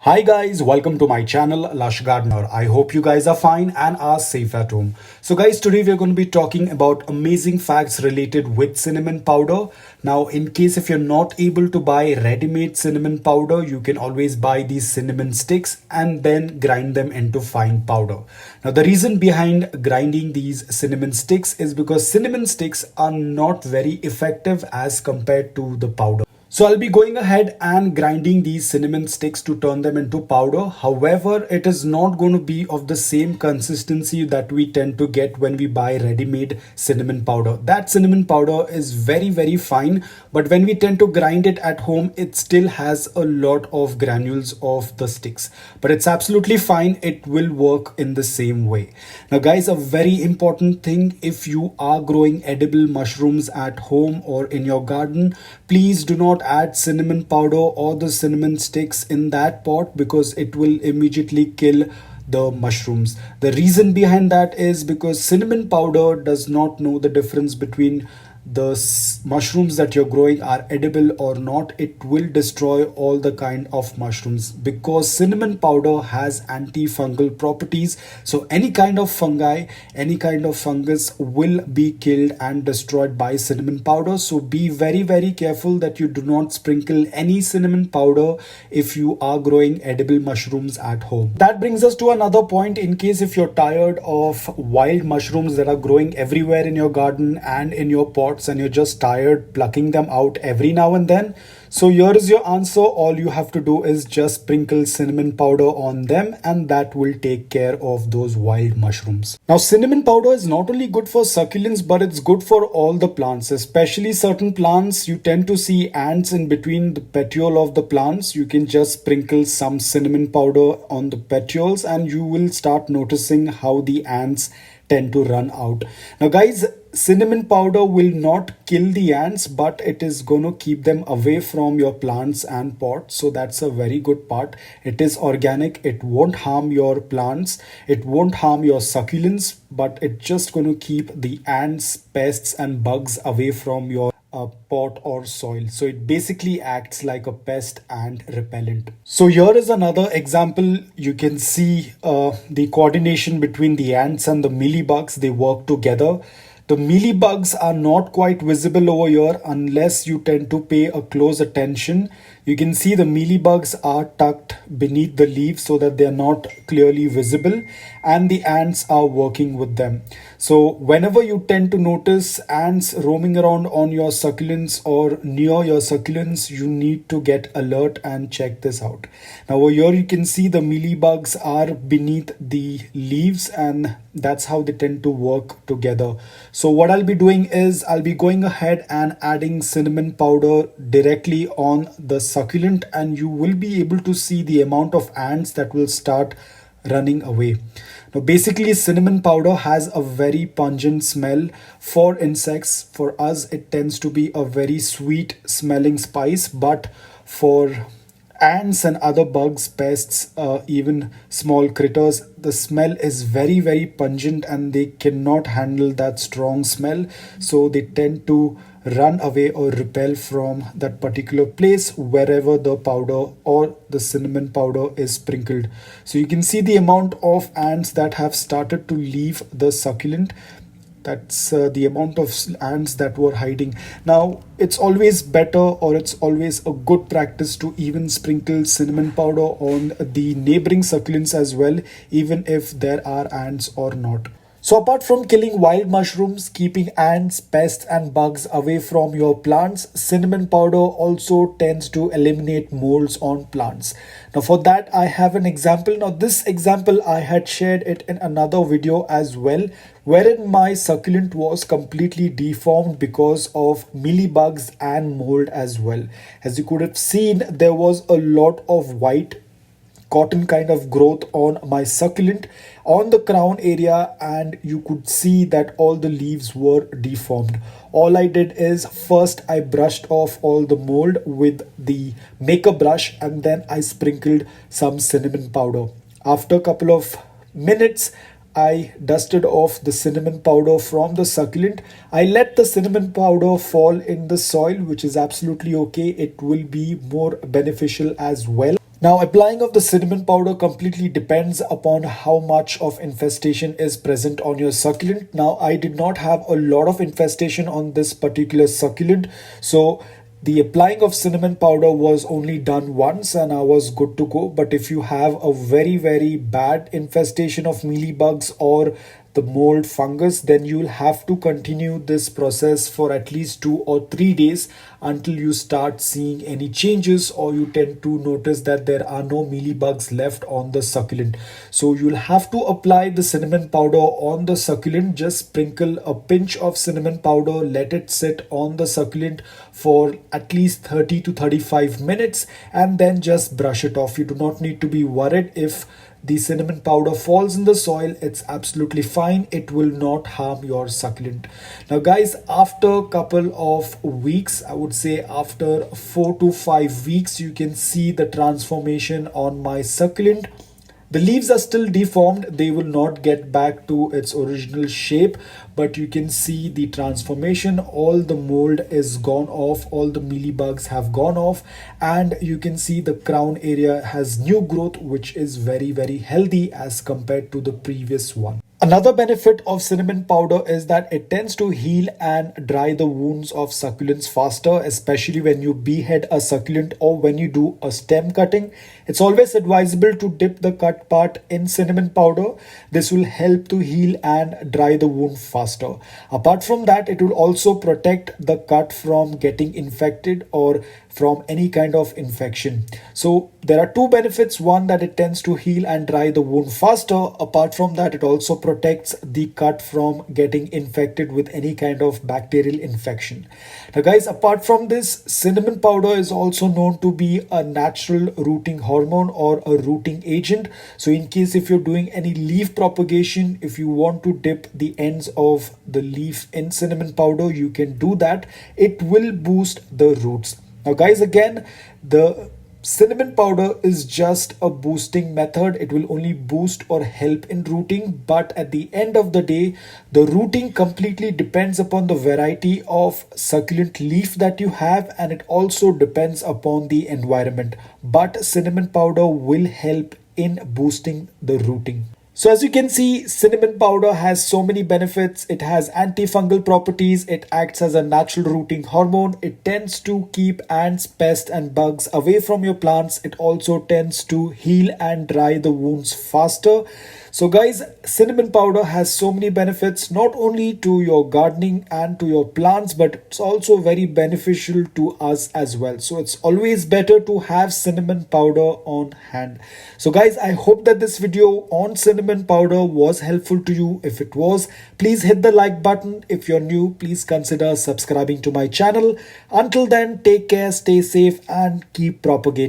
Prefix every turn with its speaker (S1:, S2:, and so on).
S1: Hi guys, welcome to my channel Lush Gardener. I hope you guys are fine and are safe at home. So guys, today we are going to be talking about amazing facts related with cinnamon powder. Now, in case if you're not able to buy ready-made cinnamon powder, you can always buy these cinnamon sticks and then grind them into fine powder. Now, the reason behind grinding these cinnamon sticks is because cinnamon sticks are not very effective as compared to the powder. So I'll be going ahead and grinding these cinnamon sticks to turn them into powder. However, it is not going to be of the same consistency that we tend to get when we buy ready-made cinnamon powder. That cinnamon powder is very fine, but when we tend to grind it at home, it still has a lot of granules of the sticks. But it's absolutely fine. It will work in the same way. Now guys, a very important thing, if you are growing edible mushrooms at home or in your garden, please do not add cinnamon powder or the cinnamon sticks in that pot because it will immediately kill the mushrooms. The reason behind that is because cinnamon powder does not know the difference between the mushrooms that you're growing are edible or not. It will destroy all the kind of mushrooms because cinnamon powder has antifungal properties. So any kind of fungi, any kind of fungus will be killed and destroyed by cinnamon powder. So be very careful that you do not sprinkle any cinnamon powder if you are growing edible mushrooms at home. That brings us to another point. In case if you're tired of wild mushrooms that are growing everywhere in your garden and in your pot, and you're just tired plucking them out every now and then, so here is your answer. All you have to do is just sprinkle cinnamon powder on them and that will take care of those wild mushrooms. Now, cinnamon powder is not only good for succulents, but it's good for all the plants, especially certain plants. You tend to see ants in between the petiole of the plants. You can just sprinkle some cinnamon powder on the petioles and you will start noticing how the ants tend to run out. Now guys, cinnamon powder will not kill the ants, but it is going to keep them away from your plants and pots. So that's a very good part. It is organic. It won't harm your plants. It won't harm your succulents, but it's just going to keep the ants, pests and bugs away from your pot or soil. So it basically acts like a pest and repellent. So here is another example. You can see the coordination between the ants and the mealybugs. They work together. The mealybugs are not quite visible over here unless you tend to pay a close attention. You can see the mealybugs are tucked beneath the leaves so that they are not clearly visible, and the ants are working with them. So whenever you tend to notice ants roaming around on your succulents or near your succulents, you need to get alert and check this out. Now over here you can see the mealybugs are beneath the leaves and that's how they tend to work together. So what I'll be doing is I'll be going ahead and adding cinnamon powder directly on the succulent and you will be able to see the amount of ants that will start running away. Now basically cinnamon powder has a very pungent smell for insects. For us it tends to be a very sweet smelling spice, but for ants and other bugs, pests, even small critters, the smell is very pungent and they cannot handle that strong smell. So they tend to run away or repel from that particular place wherever the powder or the cinnamon powder is sprinkled. So you can see the amount of ants that have started to leave the succulent. That's the amount of ants that were hiding. Now, it's always better or it's always a good practice to even sprinkle cinnamon powder on the neighboring succulents as well, even if there are ants or not. So apart from killing wild mushrooms, keeping ants, pests and bugs away from your plants, cinnamon powder also tends to eliminate molds on plants. Now for that I have an example. Now this example I had shared it in another video as well, wherein my succulent was completely deformed because of mealybugs and mold as well. As you could have seen, there was a lot of white cotton kind of growth on my succulent on the crown area, and you could see that all the leaves were deformed. All I did is first I brushed off all the mold with the maker brush and then I sprinkled some cinnamon powder. After a couple of minutes I dusted off the cinnamon powder from the succulent. I let the cinnamon powder fall in the soil, which is absolutely okay. It will be more beneficial as well. Now, applying of the cinnamon powder completely depends upon how much of infestation is present on your succulent. Now, I did not have a lot of infestation on this particular succulent, so the applying of cinnamon powder was only done once and I was good to go. But if you have a very bad infestation of mealybugs or the mold fungus, then you'll have to continue this process for at least 2 or 3 days until you start seeing any changes, or you tend to notice that there are no mealybugs left on the succulent. So you'll have to apply the cinnamon powder on the succulent. Just sprinkle a pinch of cinnamon powder, let it sit on the succulent for at least 30 to 35 minutes, and then just brush it off. You do not need to be worried if the cinnamon powder falls in the soil. It's absolutely fine. It will not harm your succulent. Now guys, after a couple of weeks, I would say after 4 to 5 weeks, you can see the transformation on my succulent. The leaves are still deformed, they will not get back to its original shape, but you can see the transformation. All the mold is gone off, all the mealybugs have gone off, and you can see the crown area has new growth, which is very healthy as compared to the previous one. Another benefit of cinnamon powder is that it tends to heal and dry the wounds of succulents faster, especially when you behead a succulent or when you do a stem cutting. It's always advisable to dip the cut part in cinnamon powder. This will help to heal and dry the wound faster. Apart from that, it will also protect the cut from getting infected or from any kind of infection. So there are two benefits. One, that it tends to heal and dry the wound faster. Apart from that, it also protects the cut from getting infected with any kind of bacterial infection. Now guys, apart from this, cinnamon powder is also known to be a natural rooting hormone or a rooting agent. So in case if you're doing any leaf propagation, if you want to dip the ends of the leaf in cinnamon powder, you can do that. It will boost the roots. Now guys, again, the cinnamon powder is just a boosting method. It will only boost or help in rooting, but at the end of the day, the rooting completely depends upon the variety of succulent leaf that you have, and it also depends upon the environment. But cinnamon powder will help in boosting the rooting. So as you can see, cinnamon powder has so many benefits. It has antifungal properties. It acts as a natural rooting hormone. It tends to keep ants, pests and bugs away from your plants. It also tends to heal and dry the wounds faster. So guys, cinnamon powder has so many benefits, not only to your gardening and to your plants, but it's also very beneficial to us as well. So it's always better to have cinnamon powder on hand. So guys, I hope that this video on cinnamon powder was helpful to you. If it was, please hit the like button. If you're new, please consider subscribing to my channel. Until then, take care, stay safe and keep propagating.